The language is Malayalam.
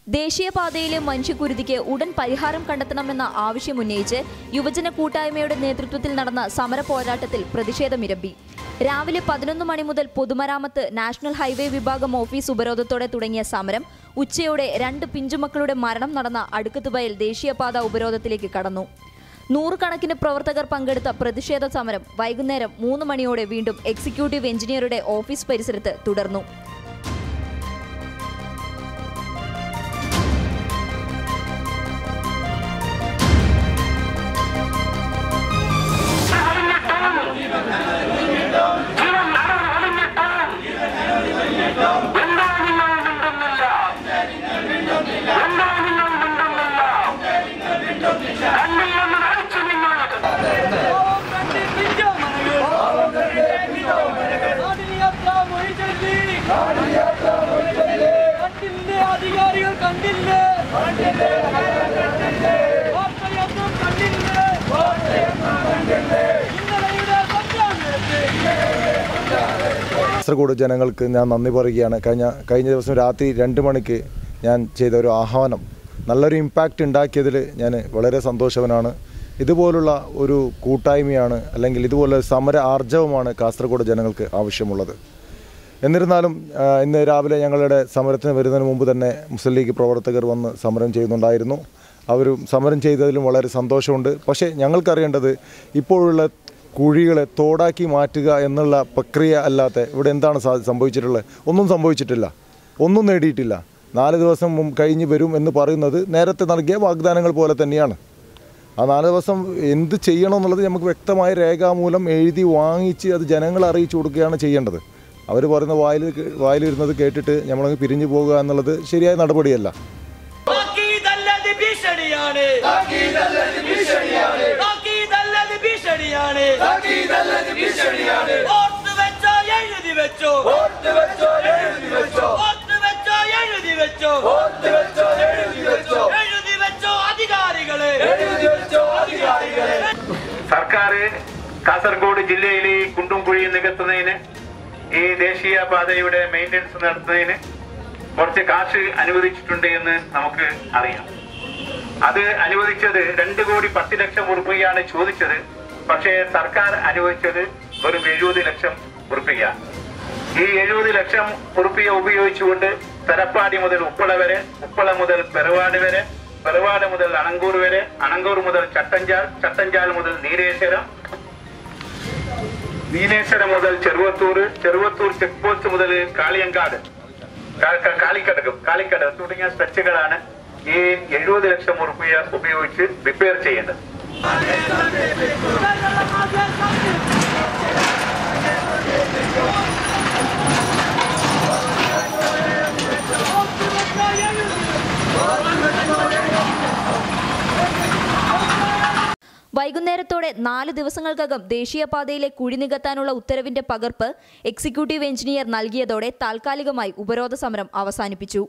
ദേശീയപാതയിലെ മനുഷ്യക്കുരുതിക്ക് ഉടൻ പരിഹാരം കണ്ടെത്തണമെന്ന ആവശ്യമുന്നയിച്ച് യുവജന കൂട്ടായ്മയുടെ നേതൃത്വത്തിൽ നടന്ന സമര പോരാട്ടത്തിൽ പ്രതിഷേധമിരമ്പി. രാവിലെ 11 മണി മുതൽ പൊതുമരാമത്ത് നാഷണൽ ഹൈവേ വിഭാഗം ഓഫീസ് ഉപരോധത്തോടെ തുടങ്ങിയ സമരം ഉച്ചയോടെ 2 പിഞ്ചുമക്കളുടെ മരണം നടന്ന അടുക്കത്തുവയൽ ദേശീയപാത ഉപരോധത്തിലേക്ക് കടന്നു. 100 കണക്കിന് പ്രവർത്തകർ പങ്കെടുത്ത പ്രതിഷേധ സമരം വൈകുന്നേരം 3 മണിയോടെ വീണ്ടും എക്സിക്യൂട്ടീവ് എഞ്ചിനീയറുടെ ഓഫീസ് പരിസരത്ത് തുടർന്നു. കാസർഗോഡ് ജനങ്ങൾക്ക് ഞാൻ നന്ദി പറയുകയാണ്. കഴിഞ്ഞ ദിവസം രാത്രി 2 മണിക്ക് ഞാൻ ചെയ്ത ഒരു ആഹ്വാനം നല്ലൊരു ഇമ്പാക്റ്റ് ഉണ്ടാക്കിയതിൽ ഞാൻ വളരെ സന്തോഷവാനാണ്. ഇതുപോലുള്ള ഒരു കൂട്ടായ്മയാണ് അല്ലെങ്കിൽ ഇതുപോലെ സമര ആർജവമാണ് കാസർഗോഡ് ജനങ്ങൾക്ക് ആവശ്യമുള്ളത്. എന്നിരുന്നാലും ഇന്ന് രാവിലെ ഞങ്ങളുടെ സമരത്തിന് വരുന്നതിന് മുമ്പ് തന്നെ മുസ്ലിം ലീഗ് പ്രവർത്തകർ വന്ന് സമരം ചെയ്യുന്നുണ്ടായിരുന്നു. അവരും സമരം ചെയ്തതിലും വളരെ സന്തോഷമുണ്ട്. പക്ഷേ ഞങ്ങൾക്കറിയേണ്ടത് ഇപ്പോഴുള്ള കുഴികളെ തോടാക്കി മാറ്റുക എന്നുള്ള പ്രക്രിയ അല്ലാത്ത ഇവിടെ എന്താണ് സംഭവിച്ചിട്ടുള്ളത്? ഒന്നും സംഭവിച്ചിട്ടില്ല, ഒന്നും നേടിയിട്ടില്ല. 4 ദിവസം കഴിഞ്ഞ് വരും എന്ന് പറയുന്നത് നേരത്തെ നൽകിയ വാഗ്ദാനങ്ങൾ പോലെ തന്നെയാണ്. ആ 4 ദിവസം എന്ത് ചെയ്യണമെന്നുള്ളത് നമുക്ക് വ്യക്തമായ രേഖാമൂലം എഴുതി വാങ്ങിച്ച് അത് ജനങ്ങളെ അറിയിച്ചു കൊടുക്കുകയാണ് ചെയ്യേണ്ടത്. അവർ പറയുന്ന വായിലിരുന്നത് കേട്ടിട്ട് നമ്മളങ്ങ് പിരിഞ്ഞു പോകുക എന്നുള്ളത് ശരിയായ നടപടിയല്ല. സർക്കാർ കാസർഗോഡ് ജില്ലയിലെ കുണ്ടും കുഴിയും നികത്തുന്നതിന് ഈ ദേശീയപാതയുടെ മെയിൻ്റനൻസ് നടത്തുന്നതിന് കുറച്ച് കാശ് അനുവദിച്ചിട്ടുണ്ട് എന്ന് നമുക്ക് അറിയാം. അത് അനുവദിച്ചത് 2 കോടി 10 ലക്ഷം ഉറുപ്പികയാണ് ചോദിച്ചത്. പക്ഷേ സർക്കാർ അനുവദിച്ചത് വെറും 70 ലക്ഷം ഉറുപ്പിക. ഈ 70 ലക്ഷം ഉറുപ്പിക ഉപയോഗിച്ചുകൊണ്ട് തലപ്പാടി മുതൽ ഉപ്പള വരെ, ഉപ്പള മുതൽ പെറവാട് വരെ, പെറവാട് മുതൽ അണങ്കൂർ വരെ, അണങ്കൂർ മുതൽ ചട്ടഞ്ചാൽ, ചട്ടഞ്ചാൽ മുതൽ നീലേശ്വരം, നീലേശ്വരം മുതൽ ചെറുവത്തൂർ, ചെറുവത്തൂർ ചെക്ക് പോസ്റ്റ് മുതൽ കാളിയങ്കാട്, കാളിക്കട തുടങ്ങിയ സ്ട്രെച്ചുകളാണ് ഈ 70 ലക്ഷം ഉറുപ്പിക ഉപയോഗിച്ച് റിപ്പയർ ചെയ്യേണ്ടത്. വൈകുന്നേരത്തോടെ 4 ദിവസങ്ങൾക്കകം ദേശീയപാതയിലെ കുഴി നികത്താനുള്ള ഉത്തരവിന്റെ പകർപ്പ് എക്സിക്യൂട്ടീവ് എഞ്ചിനീയർ നൽകിയതോടെ താൽക്കാലികമായി ഉപരോധ സമരം അവസാനിപ്പിച്ചു.